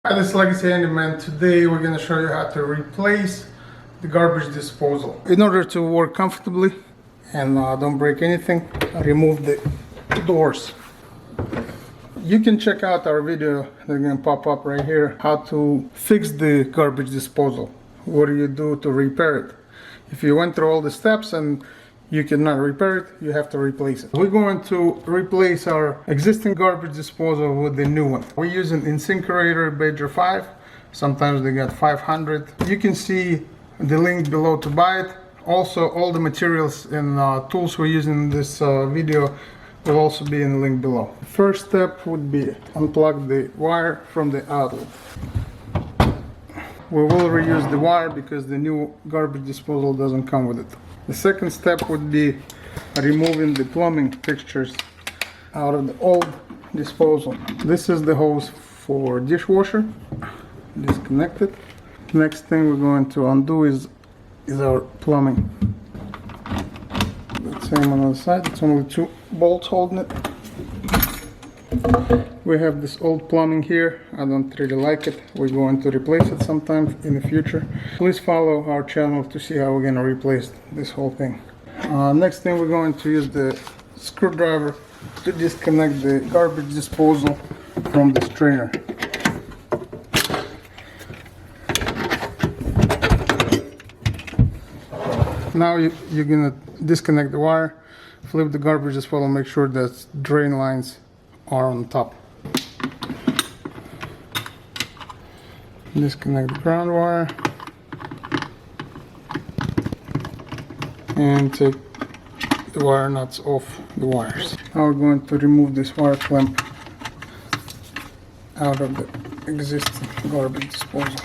Hi, this is Legacy Handyman. Today we're going to show you how to replace the garbage disposal. In order to work comfortably and don't break anything, remove the doors. You can check out our video that's going to pop up right here, how to fix the garbage disposal. What do you do to repair it? If you went through all the steps and you cannot repair it, you have to replace it. We're going to replace our existing garbage disposal with the new one. We're using InSinkErator Badger 5. Sometimes they got 500. You can see the link below to buy it. Also, all the materials and tools we're using in this video will also be in the link below. The first step would be unplug the wire from the outlet. We will reuse the wire because the new garbage disposal doesn't come with it. The second step would be removing the plumbing fixtures out of the old disposal. This is the hose for dishwasher. Disconnect it. Next thing we're going to undo is our plumbing. The same on the other side. It's only 2 bolts holding it. We have this old plumbing here. I don't really like it. We're going to replace it sometime in the future. Please follow our channel to see how we're going to replace this whole thing. Next thing, we're going to use the screwdriver to disconnect the garbage disposal from the strainer. Now you're going to disconnect the wire, flip the garbage disposal, and make sure that drain lines are on top. Disconnect the ground wire and take the wire nuts off the wires. Now we're going to remove this wire clamp out of the existing garbage disposal.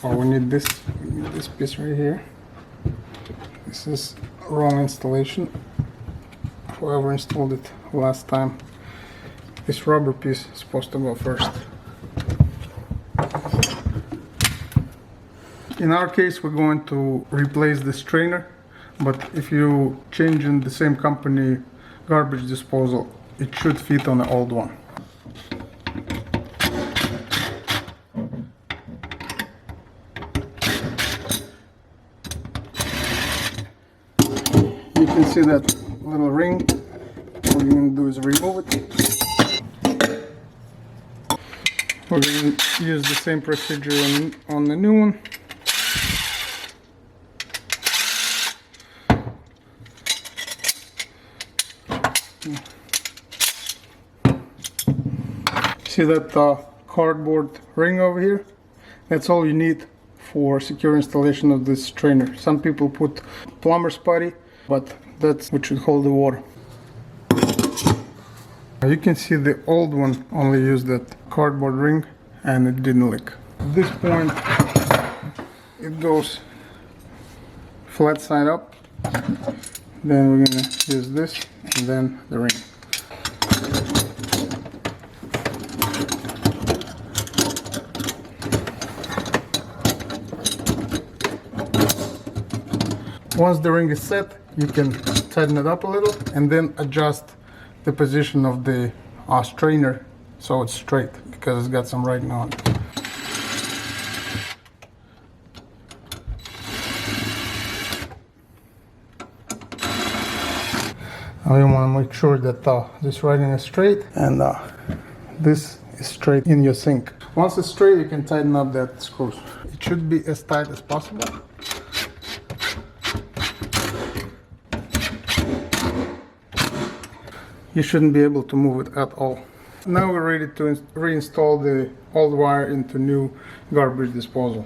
Oh, we need this piece right here. This is wrong installation. Whoever installed it last time, this rubber piece is supposed to go first. In our case, we're going to replace the strainer, but if you change in the same company garbage disposal, it should fit on the old one. You can see that little ring. What you're going to do is remove it. We're going to use the same procedure on the new one. See that cardboard ring over here? That's all you need for secure installation of this strainer. Some people put plumber's putty, but that's what should hold the water. You can see the old one only used that cardboard ring and it didn't leak. At this point it goes flat side up. Then we're going to use this and then the ring. Once the ring is set, you can tighten it up a little and then adjust the position of the strainer so it's straight, because it's got some writing on it. Now you want to make sure that this writing is straight and this is straight in your sink. Once it's straight, you can tighten up that screws. It should be as tight as possible. You shouldn't be able to move it at all. Now we're ready to reinstall the old wire into new garbage disposal.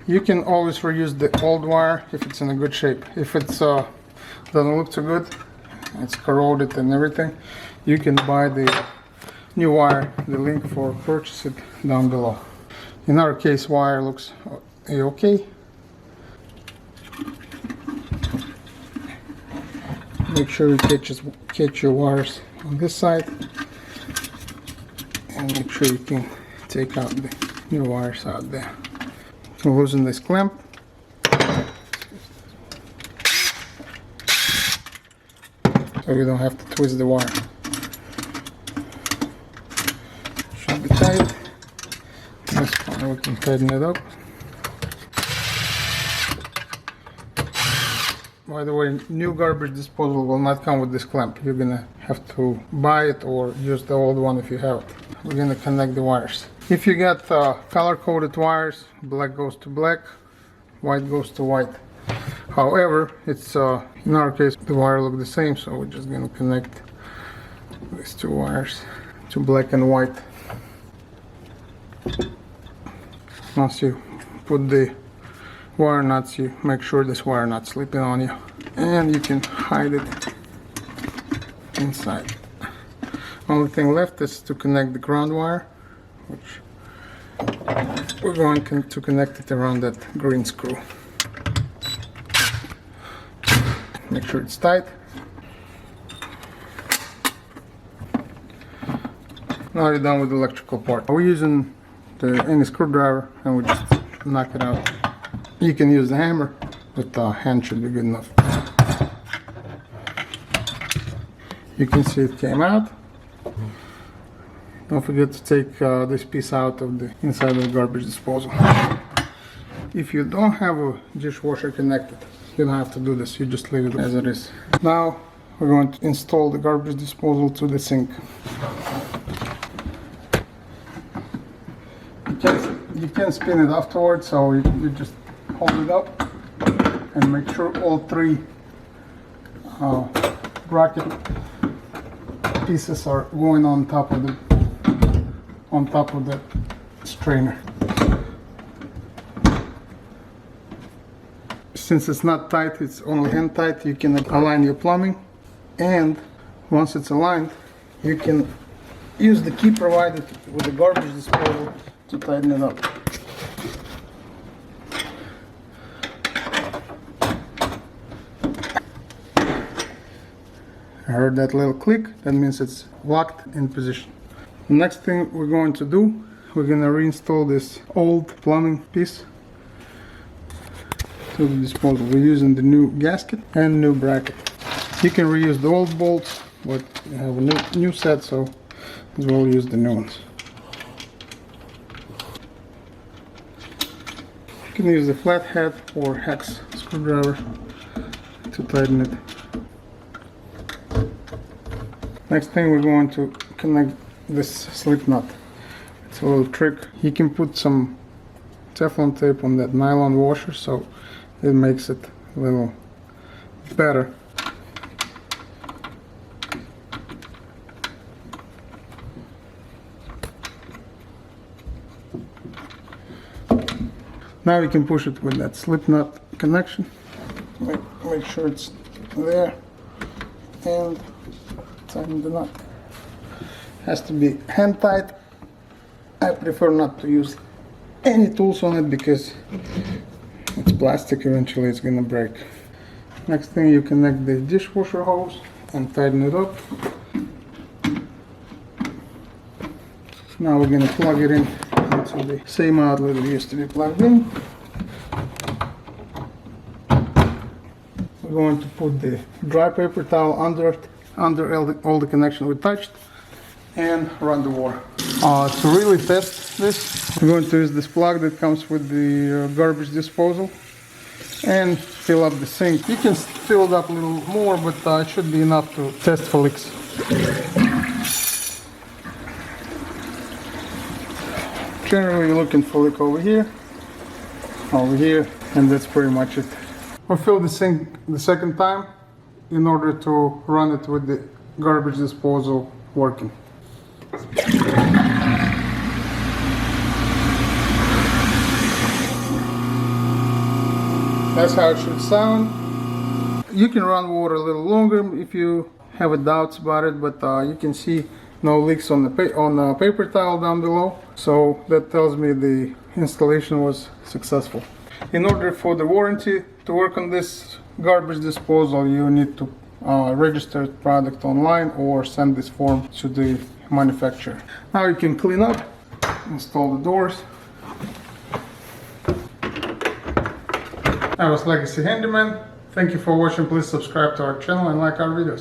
You can always reuse the old wire if it's in a good shape. If it's doesn't look too good, it's corroded and everything, you can buy the new wire. The link for purchase it down below. In our case, wire looks okay. Make sure you catch your wires on this side, and make sure you can take out the new wires out there. So loosen this clamp. So you don't have to twist the wire. Should be tight. This one we can tighten it up. By the way, new garbage disposal will not come with this clamp. You're gonna have to buy it or use the old one if you have it. We're gonna connect the wires. If you got color-coded wires, black goes to black, white goes to white. However, it's in our case the wire look the same, so we're just gonna connect these two wires to black and white. Once you put the wire nuts, you make sure this wire not slipping on you, and you can hide it inside. Only thing left is to connect the ground wire, which we're going to connect it around that green screw. Make sure it's tight. Now you're done with the electrical part. We're using any screwdriver and we just knock it out. You can use the hammer, but the hand should be good enough. You can see it came out. Don't forget to take this piece out of the inside of the garbage disposal. If you don't have a dishwasher connected, you don't have to do this, you just leave it as it is. Now we're going to install the garbage disposal to the sink. You can spin it afterwards, so you just hold it up and make sure all three bracket pieces are going on top of the strainer. Since it's not tight, it's only hand tight, you can align your plumbing, and once it's aligned, you can use the key provided with the garbage disposal to tighten it up. I heard that little click, that means it's locked in position. The next thing we're going to do, we're going to reinstall this old plumbing piece to the disposal. We're using the new gasket and new bracket. You can reuse the old bolts, but you have a new set, so as well use the new ones. You can use the flathead or hex screwdriver to tighten it. Next thing, we're going to connect this slip knot. It's a little trick. You can put some Teflon tape on that nylon washer, so it makes it a little better. Now you can push it with that slip knot connection. Make sure it's there and tighten the knot. Has to be hand tight. I prefer not to use any tools on it because it's plastic, eventually it's gonna break. Next thing, you connect the dishwasher hose and tighten it up. Now we're gonna plug it in into the same outlet it used to be plugged in. We're going to put the dry paper towel under all the connection we touched and run the water. To really test this, we're going to use this plug that comes with the garbage disposal and fill up the sink. You can fill it up a little more, but it should be enough to test for leaks. Generally, you're looking for leak over here, and that's pretty much it. We'll fill the sink the second time in order to run it with the garbage disposal working. That's how it should sound. You can run water a little longer if you have doubts about it, but you can see no leaks on the paper towel down below, so that tells me the installation was successful. In order for the warranty to work on this garbage disposal, you need to register the product online or send this form to the manufacturer. Now you can clean up, install the doors. I was Legacy Handyman. Thank you for watching. Please subscribe to our channel and like our videos.